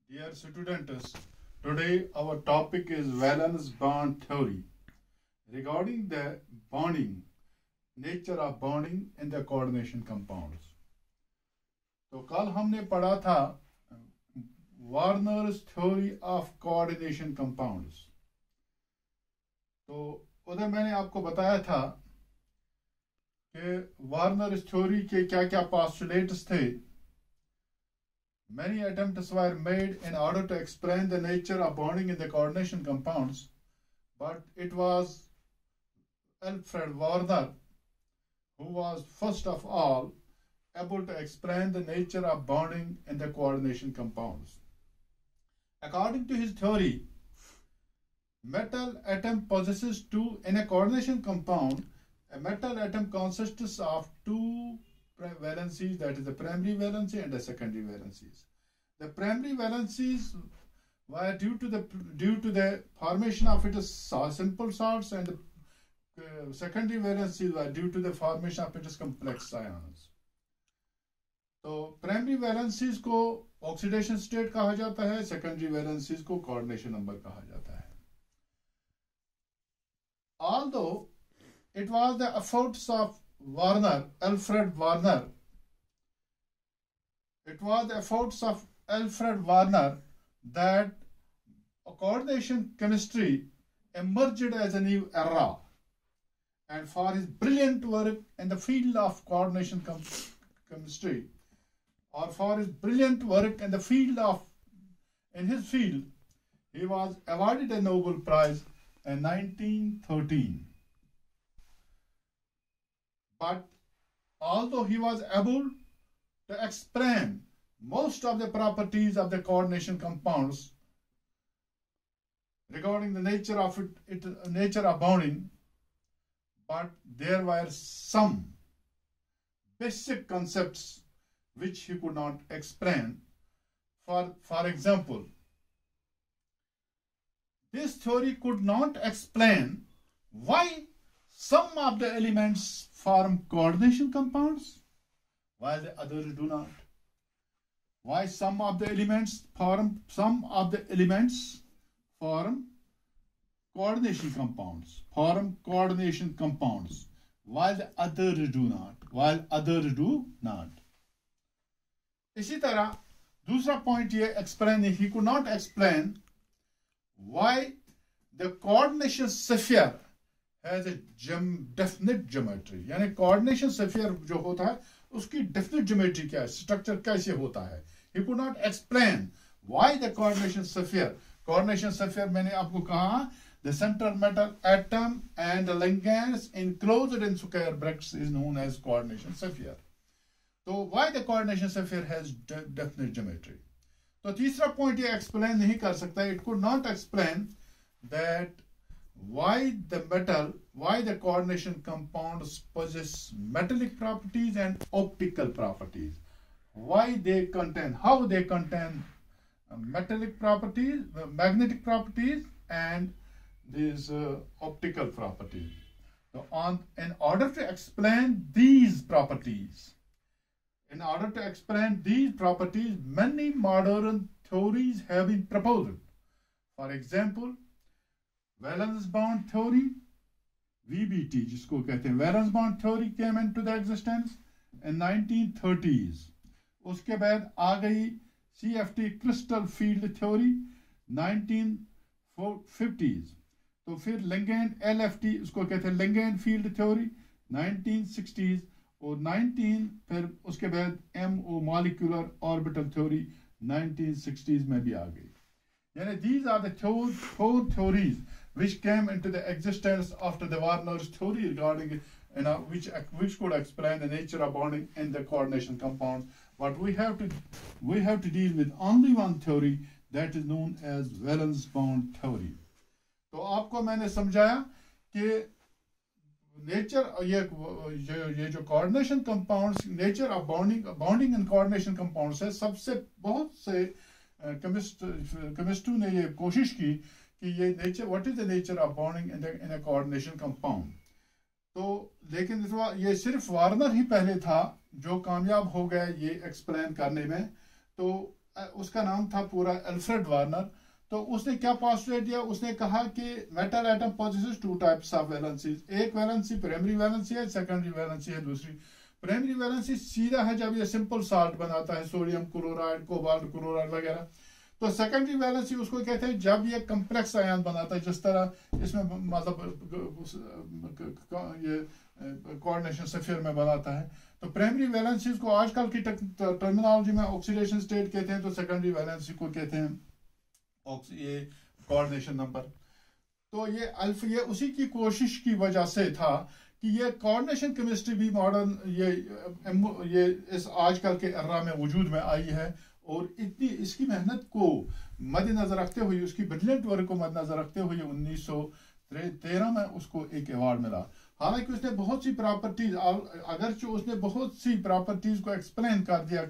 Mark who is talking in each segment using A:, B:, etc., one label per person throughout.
A: Dear students, today our topic is valence bond theory regarding the bonding, nature of bonding in the coordination compounds. तो कल हमने पढ़ा था Warners theory of coordination compounds. तो उधर मैंने आपको बताया था कि वार्नर्स थ्योरी के क्या क्या पोस्टुलेट्स थे। Many attempts were made in order to explain the nature of bonding in the coordination compounds, but it was Alfred Warner who was first of all able to explain the nature of bonding in the coordination compounds. According to his theory, metal atom possesses two. In a coordination compound, a metal atom consists of two valencies, that is the primary valency and the secondary valencies. The primary valencies were due to the formation of its simple salts, and the secondary valencies were due to the formation of its complex ions. तो primary valencies को oxidation state कहा जाता है, secondary valencies को coordination number कहा जाता है. Although it was the efforts of Alfred Warner that coordination chemistry emerged as a new era, and for his brilliant work in the field of coordination chemistry, or for his brilliant work in his field, he was awarded a Nobel Prize in 1913. But although he was able to explain most of the properties of the coordination compounds regarding the nature of bonding, but there were some basic concepts which he could not explain. For example, this theory could not explain why some of the elements form coordination compounds while the others do not. Why some of the elements form coordination compounds, while the others do not. इसी तरह दूसरा point ये explain, he could not explain why the coordination sphere has a definite geometry. यानी coordination sphere जो होता है उसकी definite geometry क्या है, स्ट्रक्चर कैसे होता है. ही could not explain why the coordination sphere मैंने आपको कहा, the centre metal atom and the ligands enclosed in square brackets is known as coordination sphere. तो why the coordination sphere has definite geometry. तो तीसरा point ये explain नहीं कर सकता, it could not explain that why the coordination compounds possess metallic properties and optical properties. How they contain metallic properties, magnetic properties, and these optical properties. So in order to explain these properties, many modern theories have been proposed. For example, valence bond theory, VBT जिसको कहते हैं, valence bond theory came into the existence in 1930s. उसके बाद आ गई CFT crystal field theory 1950s. तो फिर ligand LFT उसको कहते हैं ligand field theory 1960s, और 19 फिर उसके बाद MO molecular orbital theory 1960s में भी आ गई. यानी these are the four theories which came into the existence after the Warner's theory regarding which could explain the nature of bonding in the coordination compounds. But we have to deal with only one theory, that is known as valence bond theory. तो आपको मैंने समझाया कि nature ये जो coordination compounds, nature of bonding in coordination compounds है. बहुत से केमिस्टों ने ये कोशिश की कि ये nature, what is the nature of bonding in a coordination compound. तो लेकिन ये सिर्फ वार्नर ही पहले था जो कामयाब हो गया ये एक्सप्लेन करने में. तो उसका नाम था पूरा अल्फ्रेड वार्नर। तो उसने क्या पोस्टुलेट दिया, उसने कहा कि metal atom possesses two types of valencies. एक वैलेंसी प्राइमरी वैलेंसी है, सेकेंडरी वैलेंसी है दूसरी। प्राइमरी वैलेंसी सीधा है जब ये सिंपल साल्ट बनाता है, सोडियम क्लोराइड, कोबाल्ट क्लोराइड वगैरह। तो सेकेंडरी वैलेंसी उसको कहते हैं जब ये कम्प्लेक्स आयन बनाता है, जिस तरह इसमें मतलब ये कोऑर्डिनेशन सफीर में बनाता है। तो प्राइमरी वैलेंसी को आजकल की टर्मिनोलॉजी में ऑक्सीडेशन स्टेट कहते हैं, तो सेकेंडरी वैलेंसी को कहते हैं ये कोऑर्डिनेशन नंबर। तो ये उसी की कोशिश की वजह से था कि ये कोऑर्डिनेशन केमिस्ट्री भी मॉडर्न ये इस आजकल के एरा में वजूद में आई है। और इतनी इसकी मेहनत को मद्देनजर रखते हुए, उसकी ब्रिलियंट वर्क को मद्देनजर रखते हुए 1913 में उसको एक अवार्ड मिला। हालांकि उसने बहुत सी प्रॉपर्टीज, अगरचे उसने बहुत सी प्रॉपर्टीज को एक्सप्लेन कर दिया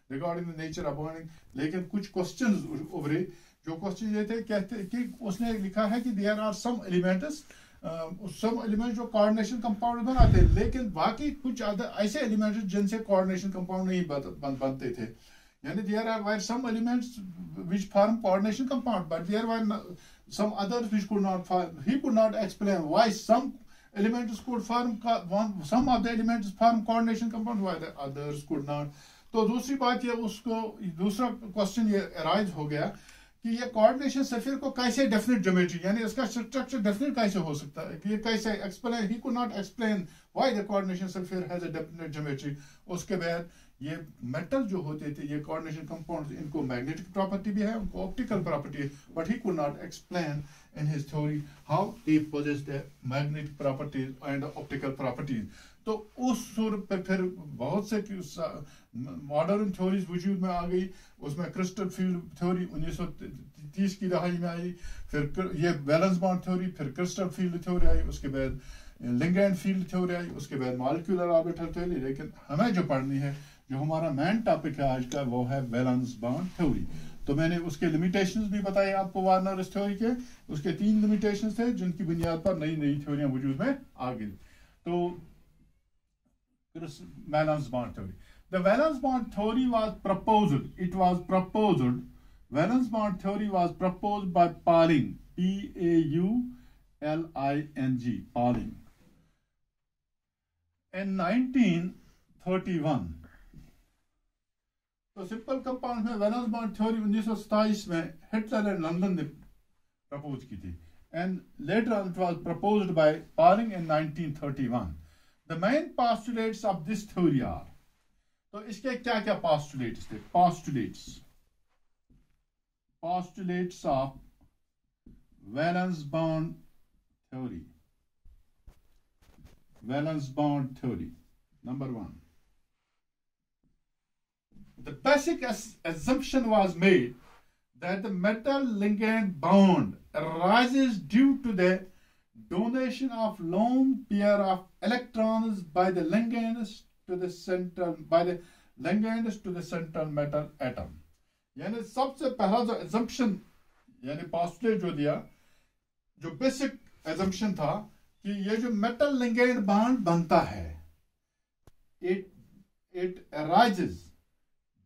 A: regarding the nature of bonding, लेकिन कुछ क्वेश्चंस उभरे। जो क्वेश्चन ये थे, कहते कि उसने लिखा है कि देयर आर सम एलिमेंट्स जो कोऑर्डिनेशन कंपाउंड बनाते हैं, लेकिन बाकी कुछ ऐसे एलिमेंट्स जिनसे कोऑर्डिनेशन कंपाउंड नहीं बनते थे। Yani there were some elements which form coordination compound, but there were some others which could not form. He could not explain why some elements could form, some of the elements form coordination compound, why the others could not. तो दूसरी बात ये उसको दूसरा question ये arise हो गया कि ये कोऑर्डिनेशन सफीर को कैसे डेफिनेट ज्योमेट्री, यानी इसका स्ट्रक्चर डेफिनेट कैसे हो सकता है, कि ये कैसे explain, he could not explain why the coordination sphere has a definite geometry. उसके बाद ये मेटल जो होते थे, ये कोऑर्डिनेशन कंपाउंड्स, इनको मैग्नेटिक प्रॉपर्टी भी है, उनको ऑप्टिकल प्रॉपर्टी है, but he could not explain in his theory how they possess the magnetic properties and optical properties. तो उस सुर पे फिर बहुत से मॉडर्न थ्योरीज वजूद में आ गई। उसमें क्रिस्टल फील्ड थ्योरी 1930 की दहाई में आई, फिर ये वैलेंस बॉन्ड थ्योरी, फिर क्रिस्टल फील्ड थ्योरी आई, उसके बाद लिंगेंड फील्ड थ्योरी आई, उसके बाद मॉलिक्यूलर ऑर्बिटल थ्योरी। लेकिन हमें जो पढ़नी है, जो हमारा मेन टॉपिक है आज का, वो है वैलेंस बॉन्ड थ्योरी। तो मैंने उसके लिमिटेशंस भी बताए आपको वार्नर थ्योरी के। उसके 3 लिमिटेशंस थे जिनकी बुनियाद पर नई नई थ्योरियां वजूद में आ गई। तो valence bond theory, the valence bond theory was proposed, it was proposed, valence bond theory was proposed by Pauling, PAULING, Pauling, in 1931। तो सिंपल कंपाउंड में वैलेंस बॉन्ड थ्योरी 1927 में हिटलर एंड लंदन ने प्रपोज की थी, and later on it was proposed by Pauling in 1931। The main postulates of this theory are, तो इसके क्या क्या पोस्टुलेट्स थे? Postulates of valence bond theory. Valence bond theory. Number 1, the basic assumption was made that the metal ligand bond arises due to the donation of lone pair of electrons by the ligands to the central metal atom। यानी सबसे पहला जो assumption, यानी postulate जो दिया, जो basic assumption था कि ये जो मेटल लिगेंड बॉन्ड बनता है, it arises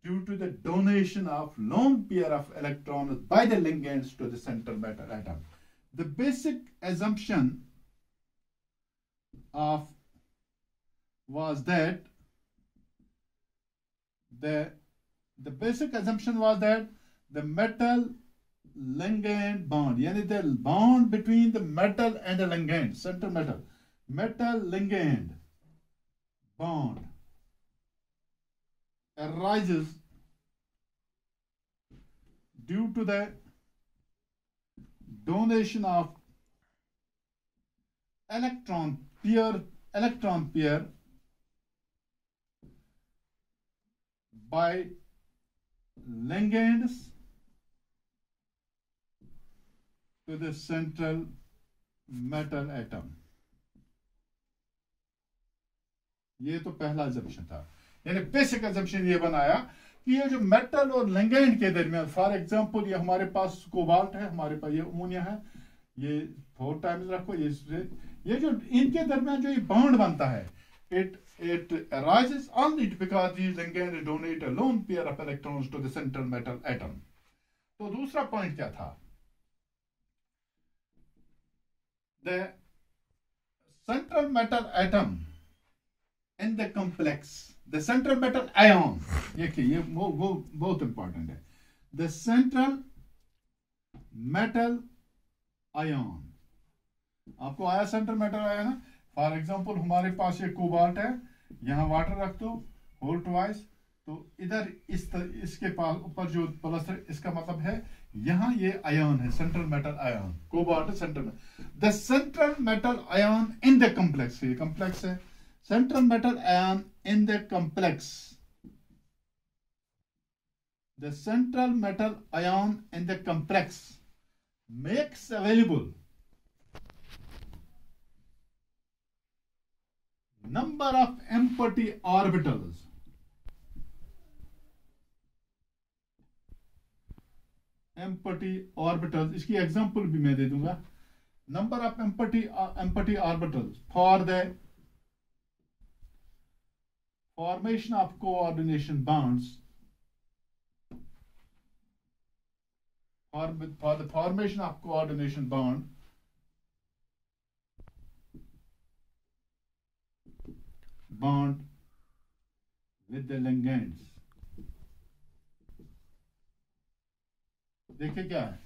A: due to the donation of lone pair of electrons by the ligands to the central metal atom. The basic assumption was that the metal ligand bond, yani the bond between the metal and the ligand, central metal ligand bond arises due to the donation of electron pair by ligands to the central metal atom। ये तो पहला assumption था, यानी basic assumption ये बनाया कि ये जो मेटल और लिगेंड के दरमियान, फॉर एग्जांपल ये हमारे पास कोबाल्ट है, हमारे पास ये अमोनिया है, ये 4 टाइम्स रखो, ये जो इनके दरमियान जो ये बॉन्ड बनता है, it arises only because these ligands donate a lone pair of electrons to the central metal atom. तो दूसरा पॉइंट क्या था? The central metal atom in the complex, the central metal ion, ये वो बहुत इंपॉर्टेंट है. The central metal ion, आपको आया सेंट्रल मेटल आया ना. फॉर एग्जांपल हमारे पास ये कोबाल्ट है, यहाँ वाटर रख दो होल ट्वाइस, तो इधर इसके पास ऊपर जो प्लस है इसका मतलब है यहाँ ये आयन है, central metal ion. Cobalt central, the central metal ion in the complex, ये कॉम्प्लेक्स है. Central metal ion in the complex, the central metal ion in the complex makes available number of empty orbitals. Empty orbitals, इसकी example भी मैं दे दूंगा. Number of empty orbitals for the formation of coordination bonds. For the formation of coordination bond, with the ligands. देखिए क्या है?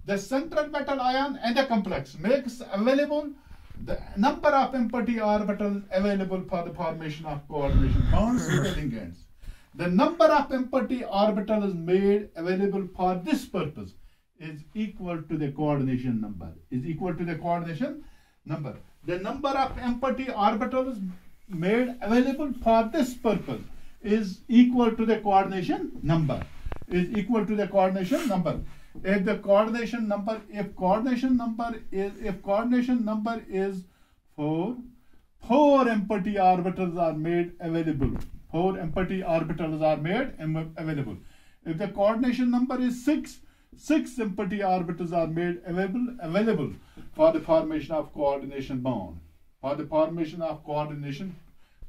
A: The central metal ion in the complex makes available the number of empty orbitals available for the formation of coordination bonds with the ligands. The number of empty orbitals made available for this purpose is equal to the coordination number. Is equal to the coordination number. The number of empty orbitals made available for this purpose is equal to the coordination number. Is equal to the coordination number. If the coordination number, if coordination number is 4 empty orbitals are made available. 4 empty orbitals are made available. If the coordination number is 6 empty orbitals are made available for the formation of coordination bond. For the formation of coordination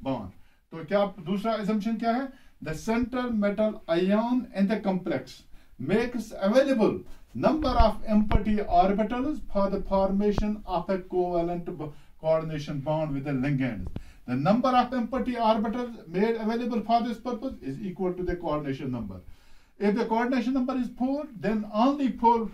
A: bond. तो क्या दूसरा assumption क्या है? The central metal ion in the complex makes available number of empty orbitals for the formation of a covalent coordination bond with the ligands. The number of empty orbitals made available for this purpose is equal to the coordination number. If the coordination number is 4, then only 4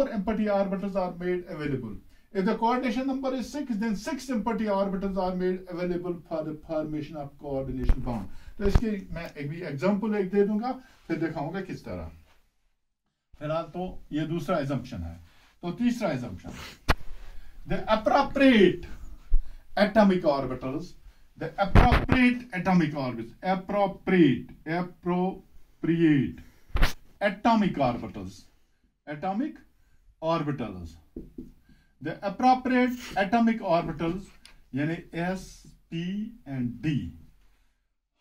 A: empty orbitals are made available. If the coordination number is 6, then 6 empty orbitals are made available for the formation of coordination bond. तो इसकी मैं एक भी example एक दे दूंगा, फिर दिखाऊंगा किस तरह. फिलहाल तो ये दूसरा assumption है. तो तीसरा assumption, the appropriate atomic orbitals, appropriate atomic orbitals, the appropriate atomic orbitals यानी S, P and D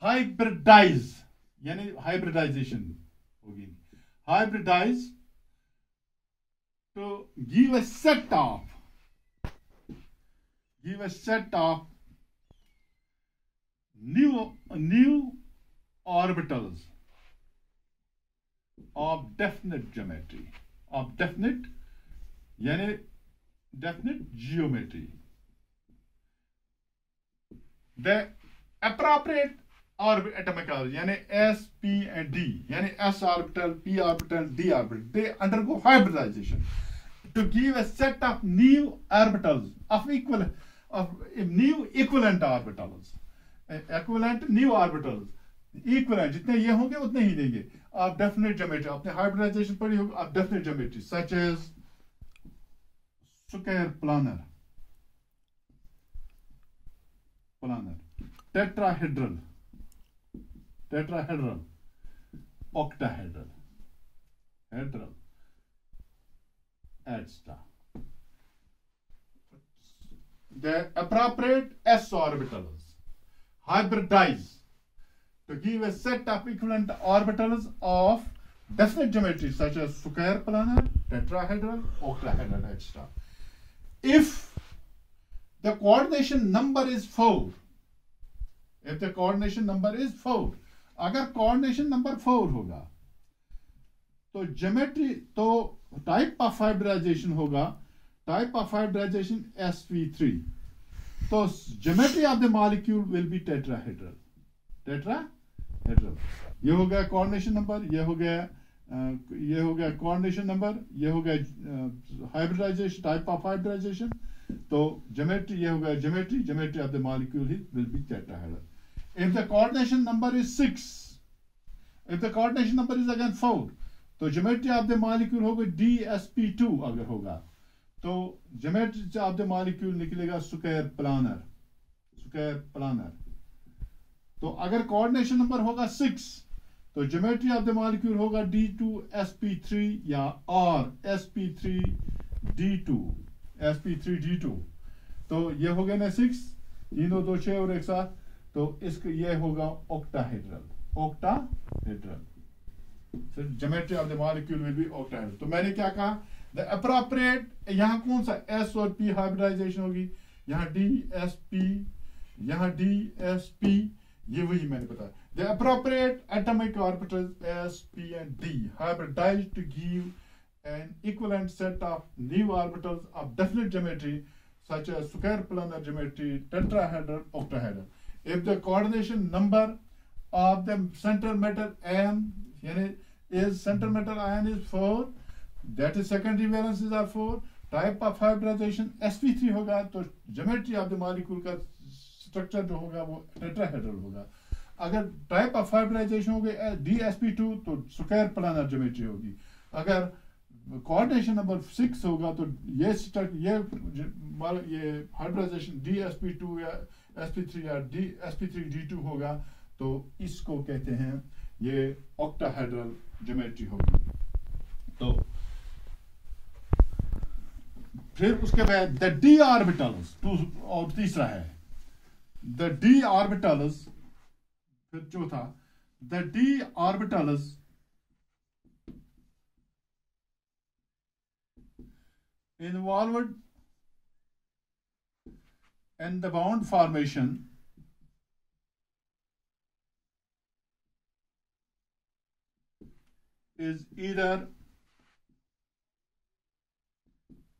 A: hybridize यानी hybridization होगी, hybridize to give a set of new orbitals of definite geometry, यानी definite geometry. The appropriate atomic orbital यानी S, P and D यानी S orbital, P orbital, D orbital, they undergo hybridization to give a set of new orbitals of new equivalent orbitals, equivalent new orbitals, equivalent जितने ये होंगे उतने ही देंगे of definite geometry. आपने hybridization पढ़ी होगी of definite geometry such as square planar, tetrahedral, octahedral, etc. The appropriate s orbitals hybridize to give a set of equivalent orbitals of definite geometry such as square planar, tetrahedral, octahedral, etc. If the coordination number is 4, if the coordination number is 4, अगर coordination number 4 होगा तो geometry, तो type of hybridisation होगा, type of hybridisation sp3, तो geometry of the molecule will be tetrahedral, tetrahedral. ये हो गया coordination number, ये हो गया कोऑर्डिनेशन नंबर, ये हो गया हाइब्रिडाइजेशन, टाइप ऑफ हाइब्रिडाइजेशन। तो ज्योमेट्री, ये हो गया geometry of the molecule will be tetrahedral. If the coordination number is 6, if the coordination number is again 4, तो ज्योमेट्री ऑफ द मॉलिक्यूल होगा dsp2। अगर होगा तो ज्योमेट्री ऑफ द मॉलिक्यूल निकलेगा स्क्वायर प्लानर, स्क्वायर प्लानर। तो अगर coordination number होगा 6 तो ज्योमेट्री ऑफ द मॉलिक्यूल होगा d2sp3 या और sp3d2, sp3d2। तो ये हो गया ना 6, 3 2 6 और 1 7, तो इसका ये होगा octahedral, octahedral. So geometry of the molecule will be octahedral। तो मैंने क्या कहा, the appropriate, यहाँ कौन सा S और P hybridization होगी, यहाँ DSP, यहाँ DSP, ये वही मैंने बताया। The appropriate atomic orbitals S, P and D hybridized to give an equivalent set of new orbitals of definite geometry such as square planar geometry, tetrahedral, octahedral. If the coordination number of the center metal M is center metal ion is 4, that is secondary valences are 4, type of hybridization sp3 होगा, तो geometry of the molecule का structure जो होगा वो tetrahedral होगा। अगर type of hybridization होगी dsp2 तो square planar geometry होगी। अगर coordination number 6 होगा तो ये hybridization dsp2 या sp3 या sp3d2 होगा, तो इसको कहते हैं ये ऑक्टाहेड्रल ज्योमेट्री होगी। तो फिर उसके बाद द डी ऑर्बिटल्स, और तीसरा है द डी ऑर्बिटल्स, फिर चौथा the D orbitals involved in the bound formation is either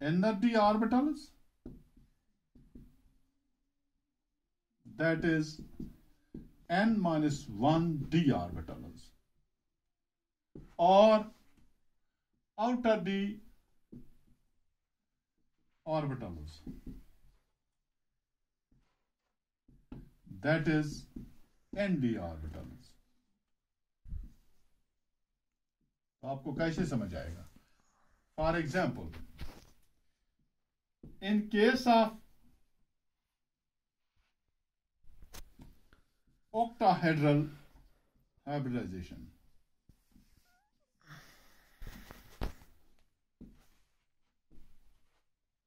A: inner d orbitals, that is n minus 1 d orbitals, or outer d orbitals, that is nd orbitals। तो आपको कैसे समझ आएगा? For example, in case of octahedral hybridization,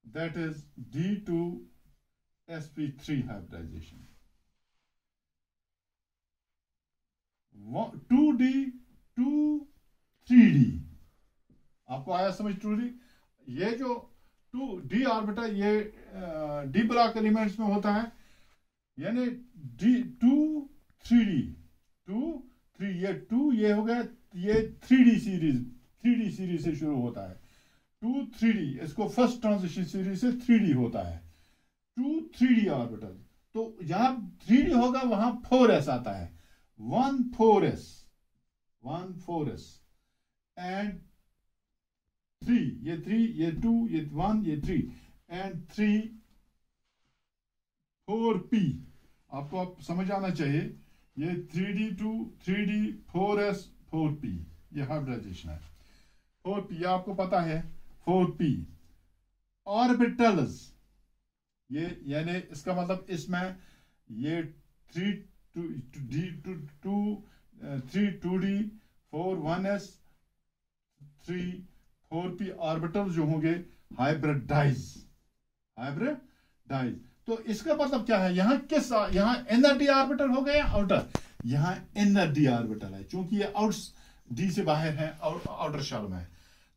A: that is D2sp3 hybridization, 2D 2-3D, आपको आया समझ? 2D, ये जो 2D ऑर्बिटल ये D ब्लॉक एलिमेंट्स में होता है, यानी D2-3D, 2-3, ये 2 ये हो गया, ये 3D सीरीज से शुरू होता है। 2-3D, इसको फर्स्ट ट्रांजिशन सीरीज से 3D होता है। 2-3D ऑर्बिटल, तो जहां 3D होगा वहां 4s आता है, 1-4s एंड 3, ये 3, ये 2, ये 1, ये 3 एंड 4p। आपको आप समझ आना चाहिए, ये 3D2, 3D, 4s, 4p, ये हाइब्रिडाइजेशन है। 4p आपको पता है, 4p ऑर्बिटल्स, ये यानी इसका मतलब इसमें ये 3-2D, 4-1s, 3-4p ऑर्बिटल जो होंगे हाइब्रिडाइज। तो इसका मतलब क्या है, यहाँ इनर डी ऑर्बिटल हो गया आउटर, यहाँ इनर डी ऑर्बिटल है, क्योंकि ये आउटर डी से बाहर है, आउटर शेल में है।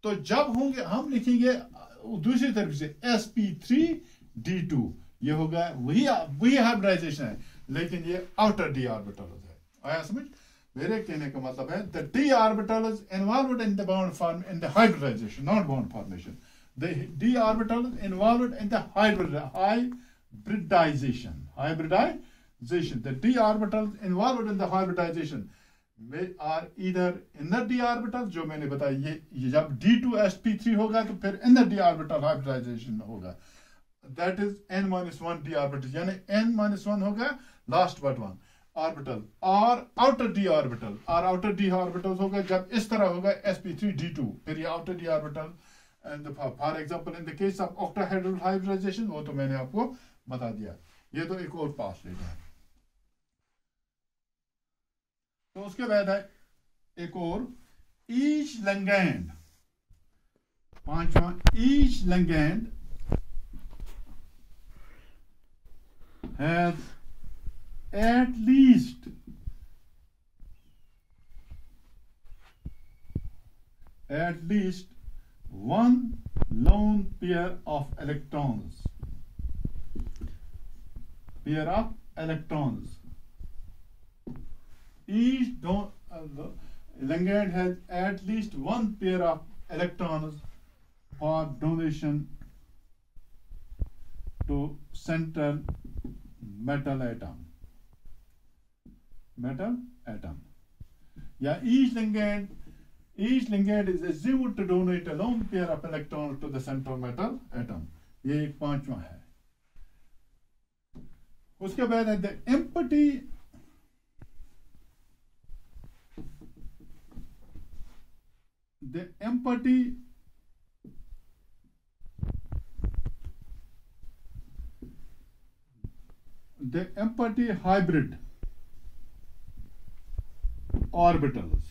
A: तो जब होंगे हम लिखेंगे दूसरी तरफ से sp3d2, ये होगा वही हाइब्रिडाइजेशन है। लेकिन ये आउटर d ऑर्बिटल्स है। आया समझ? मेरे कहने का मतलब है the d orbitals involved in the bond form in the hybridization, not bond formation. The d orbitals involved in the hybridization. The d orbitals involved in the hybridization are either inner d orbitals, जो मैंने बताया ये जब d2sp3 होगा तो फिर inner d orbital hybridization होगा, that is n-1 d orbital, यानी n-1 होगा last but one ऑर्बिटल, और आउटर डी ऑर्बिटल, और आउटर डी ऑर्बिटल होगा जब इस तरह होगा sp3d2, फिर ये outer D orbital. And for example in the case of octahedral hybridization, वो तो मैंने आपको बता दिया। ये तो एक और पास लेगा है। तो उसके बाद है एक और ईच लैंगैंड, पांचवा, each ligand has at least one lone pair of electrons. Each Lagrange has at least one pair of electrons for donation to central metal atom. Yeah, each ligand is assumed to donate a lone pair of electrons to the central metal atom. ये एक पांचवा है। उसके बाद है the empty hybrid orbitals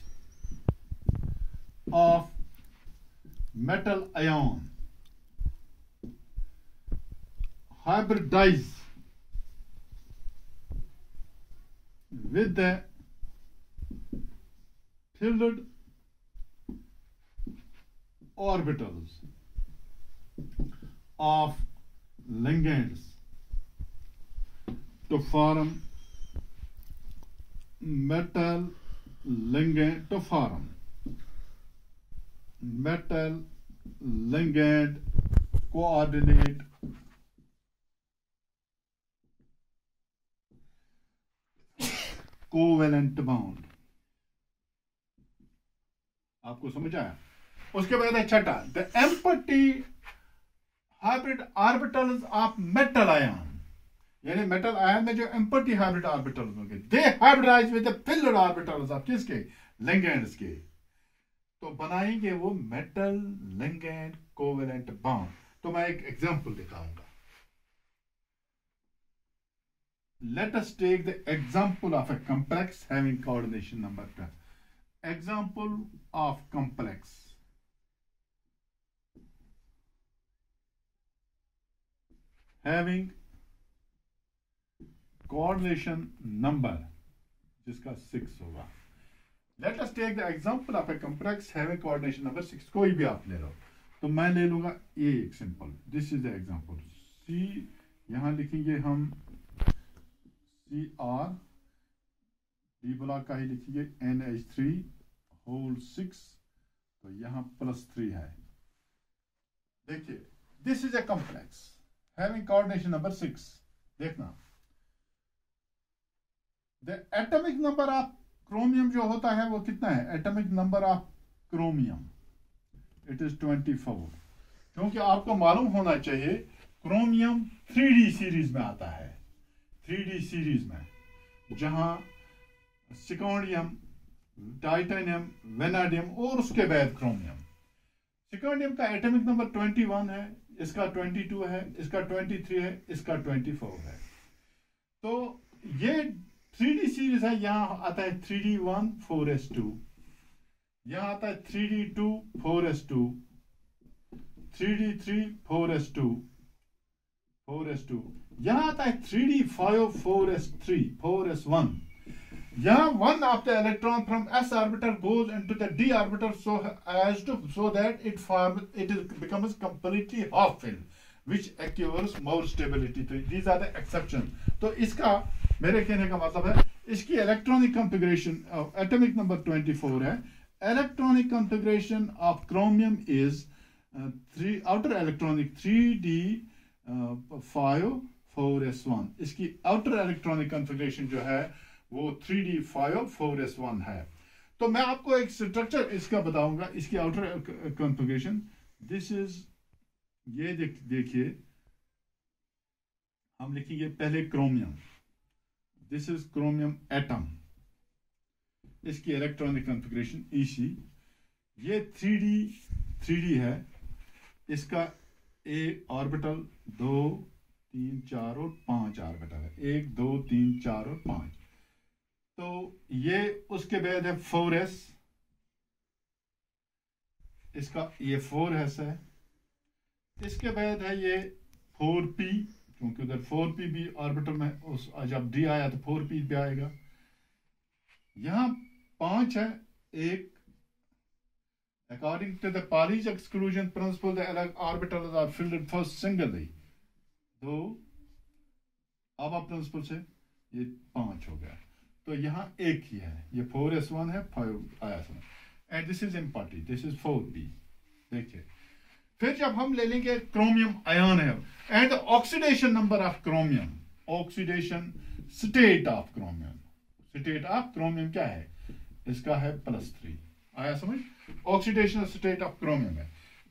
A: of metal ion hybridize with the filled orbitals of ligands to form metal ligand coordinate covalent bond। आपको समझ आया? उसके बाद है छठा the empty hybrid orbitals of metal ion, यानी मेटल आयन में जो एम्पटी हाइब्रिड ऑर्बिटल्स होंगे they hybridize with the filled orbitals of किसके? लिगेंड्स के। तो बनाएंगे वो मेटल लिगेंड कोवेलेंट बॉन्ड। तो मैं एक एग्जांपल दिखाऊंगा। Let us take the example of a complex having coordination number 10। Example of complex having coordination number जिसका 6 होगा। Let us take the example of a complex having coordination number 6। कोई भी आप ले लो, तो मैं ले लूंगा ये एक simple, this is the example. C यहां लिखेंगे हम CR, D ब्लॉक का ही लिखेंगे NH3 होल 6, तो यहां +3 है। देखिए this is a complex having coordination number 6। देखना The atomic number of chromium जो होता है वो कितना है? Atomic number of chromium it is 24। क्योंकि आपको मालूम होना चाहिए क्रोमियम 3D सीरीज में आता है, 3D सीरीज में, जहां सिकोनियम, टाइटेनियम, वेनाडियम और उसके बाद क्रोमियम। सिकोनियम का एटॉमिक नंबर 21 है, इसका 22 है, इसका 23 है, इसका 24 है। तो ये 3D सीरीज है। यहां आता है 3D1 4s2, यहां आता है 3D2 4s2, 3D3 4s2, यहां आता है 3D5 4s3 4s1। यहां one of the electron from s orbital goes into the d orbital so that it becomes completely half filled, which occurs more stability। तो these are the exceptions। तो इसका मेरे कहने का मतलब है इसकी इलेक्ट्रॉनिक कॉन्फ़िगरेशन एटॉमिक नंबर 24 है. Electronic configuration of chromium is outer electronic 3d5 4s1. इसकी outer electronic configuration जो है वो 3d5 4s1 है. तो मैं आपको एक स्ट्रक्चर इसका बताऊंगा, इसकी outer configuration. दिस इज, ये देखिए, हम लिखेंगे पहले chromium. This is chromium atom. इसकी इलेक्ट्रॉनिक कॉन्फ़िगरेशन EC. ये 3d है. इसका एक ऑर्बिटल 2 3 4 और 5 ऑर्बिटल है. 1 2 3 4 और 5. तो ये उसके बाद है 4s. इसका ये 4s है. इसके बाद है ये 4p, क्योंकि उधर 4p भी ऑर्बिटल में, उस जब d आया तो 4p भी आएगा. यहां 5 है. एक, according to the Pauli's exclusion principle, the orbitals are filled first singly. तो अब प्रिंसिपल से ये 5 हो गया. तो यहाँ एक ही है, ये 4s1 है, 5s1. And this is empty. This is 4p. देखिए, फिर जब हम ले लेंगे क्रोमियम आयन है, and oxidation number of chromium, oxidation state of chromium. State of chromium क्या है? इसका है +3. आया समझ? ऑक्सीडेशन स्टेट ऑफ क्रोमियम है.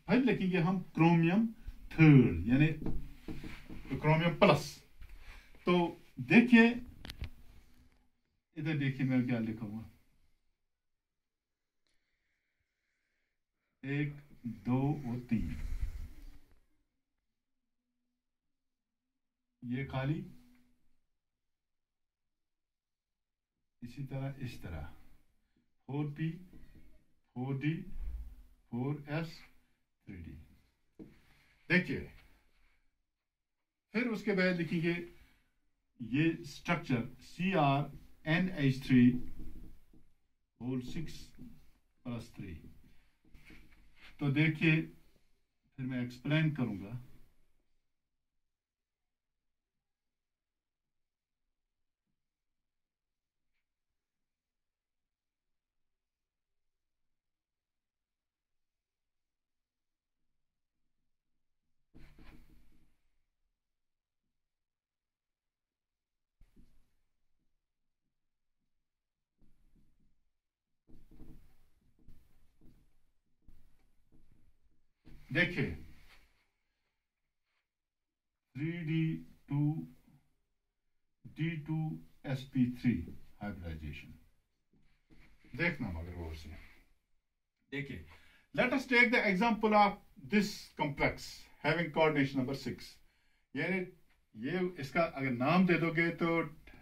A: फिर लिखेंगे हम क्रोमियम थर्ड, यानी क्रोमियम प्लस. तो देखिए, इधर देखिए मैं क्या लिखा हुआ, 1 2 और 3. ये खाली इसी तरह, इस तरह 4p 4d 4s 3d. देखिए, फिर उसके बाद लिखेंगे ये स्ट्रक्चर CrNH3 होल 6 + 3. तो देखिए, फिर मैं एक्सप्लेन करूंगा. देखिए, 3d2 d2sp3 हाइब्रिडाइजेशन देखना मगर गौर से. देखिए, let us take the example of this complex having coordination number 6. ये इसका अगर नाम दे दोगे तो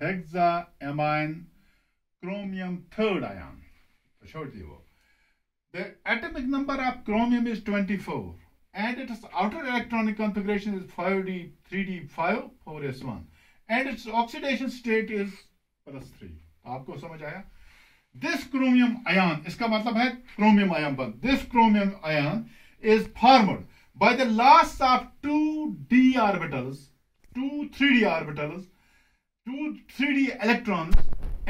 A: हेक्साएमाइन क्रोमियम थर्ड आयन, तो छोड़ दिए वो. The atomic number of chromium is 24 and its outer electronic configuration is 5d 3d5 4s1 and its oxidation state is +3. आपको समझ आया? This chromium ion, इसका मतलब है chromium ion बंद. This chromium ion is formed by the loss of 2d orbitals, 2 3d orbitals, 2 3d electrons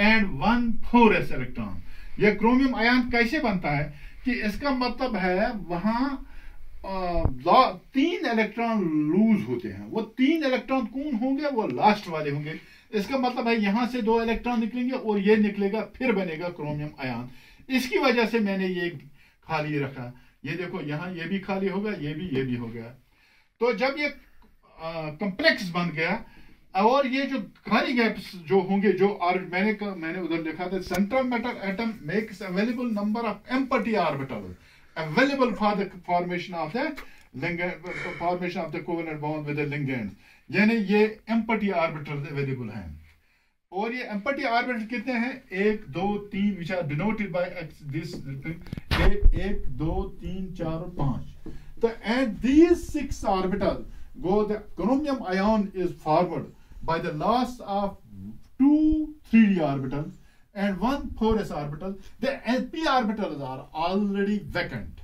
A: and 1 4s electron. यह chromium ion कैसे बनता है कि इसका मतलब है वहां 3 इलेक्ट्रॉन लूज होते हैं. वो 3 इलेक्ट्रॉन कौन होंगे? वो लास्ट वाले होंगे. इसका मतलब है यहां से 2 इलेक्ट्रॉन निकलेंगे और ये निकलेगा, फिर बनेगा क्रोमियम आयन. इसकी वजह से मैंने ये खाली रखा. ये देखो, यहां ये भी खाली होगा, ये भी हो गया. तो जब ये कॉम्प्लेक्स बन गया, और ये जो खाली गैप्स जो होंगे, जो और मैंने उधर लिखा था, central metal atom makes available number of empty orbital available for the formation of the covalent bond with the ligands. यानी ये एम्प्टी ऑर्बिटल अवेलेबल हैं. और ये एम्प्टी ऑर्बिटल कितने हैं? 1 2 3, which are denoted by this 1 2 3 4 और 5. तो at these 6 orbital go the chromium ion is formed by the loss of 2 3d orbitals and 1 4s orbital. The p orbitals are already vacant.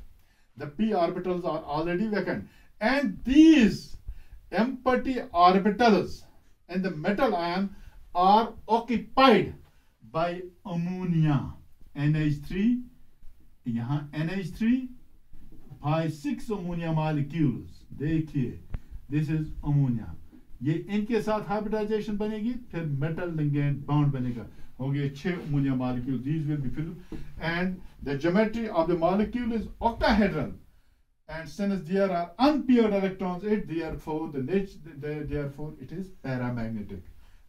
A: The p orbitals are already vacant, and these empty orbitals in the metal ion are occupied by ammonia, NH3, यहाँ NH3 by 6 ammonia molecules. देखिए, this is ammonia. ये इनके साथ hybridization बनेगी, फिर metal ligand bond बनेगा. हो गए 6 ammonia molecules. These will be filled, and the geometry of the molecule is octahedral. And since there are unpaired electrons, therefore it is paramagnetic.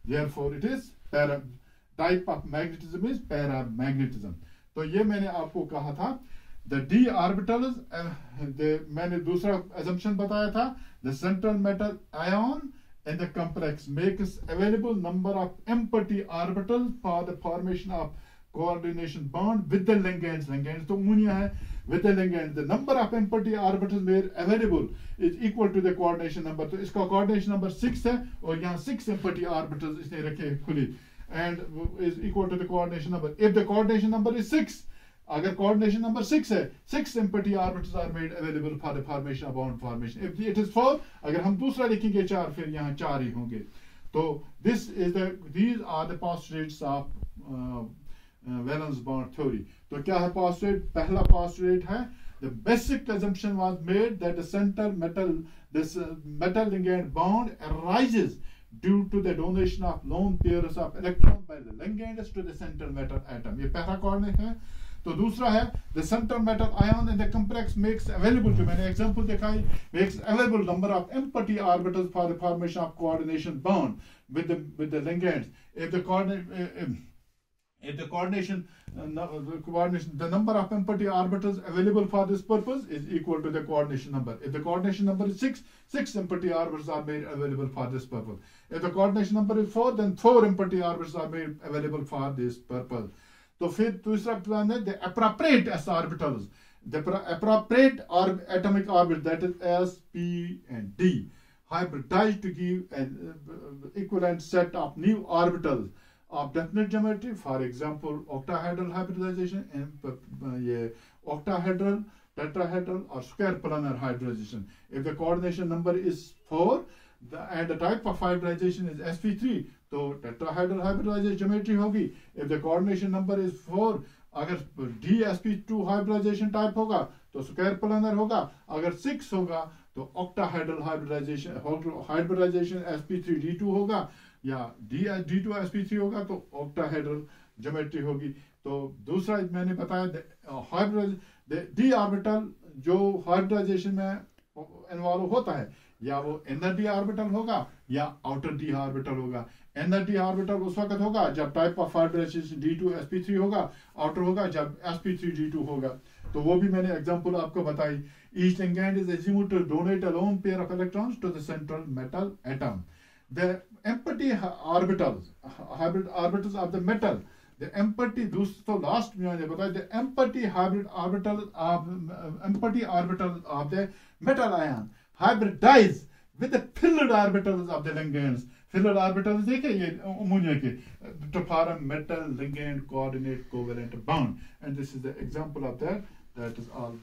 A: Therefore it is type of magnetism is paramagnetism. तो ये मैंने आपको कहा था. The d orbitals, मैंने दूसरा assumption बताया था. The central metal ion in the complex makes available number of empty orbitals for the formation of coordination bond with the ligands. Ligands तो ammonia है. With the ligand, the number of empty orbitals made available is equal to the coordination number. तो इसका coordination number 6 है और यहाँ 6 empty orbitals इसने रखे खुली, and is equal to the coordination number. If the coordination number is 6, अगर coordination number 6 है, 6 empty orbitals are made available for the formation of bond formation. If it is 4, अगर हम दूसरा लिखेंगे 4, फिर यहाँ 4 ही होंगे. तो these are the postulates of valence bond theory. तो क्या है postulate? पहला postulate है, the basic assumption was made that the central metal ligand bond arises due to the donation of lone pairs of electrons by the ligands to the central metal atom. ये पहला coordinate है. तो दूसरा है, the central metal ion in the complex makes available, जो मैंने example दिखाई, makes available number of empty orbitals for the formation of coordination bond with the ligands. If the coordination, the number of empty orbitals available for this purpose is equal to the coordination number. If the coordination number is 6, 6 empty orbitals are made available for this purpose. If the coordination number is 4, then 4 empty orbitals are made available for this purpose. तो फिर दूसरा plan है, the appropriate s orbitals, the appropriate atomic orbit, that is s, p and d, hybridized to give an equivalent set of new orbitals of definite geometry. For example, octahedral hybridization and octahedral, tetrahedral or square planar hybridization. If the coordination number is 4 and the type of hybridization is sp3, तो tetrahedral hybridization geometry होगी. If the coordination number is 4, अगर dsp2 hybridization type होगा तो square planar होगा. अगर 6 होगा तो octahedral hybridization sp3d2 होगा, या d2 sp3 होगा तो octahedral geometry होगी. तो दूसरा मैंने बताया, d orbital जो hybridization में इन्वॉल्व होता है, या वो inner d orbital होगा या outer d orbital होगा. inner d orbital उस वक्त होगा जब type of hybridization d2 sp3 होगा, outer होगा जब sp3 d2 होगा. तो वो भी मैंने एग्जांपल आपको बताई. Each ligand is assumed to donate a lone pair of electrons to the central metal atom. The empty orbitals, hybrid orbitals of the metal, the empty, दोस्तों last में मैंने बताया, the empty hybrid orbital of the metal ion hybridize with the filled orbitals of the ligands. Filled orbitals देखे ये ammonia के, to form metal ligand coordinate covalent bond, and this is the example of that. That is all.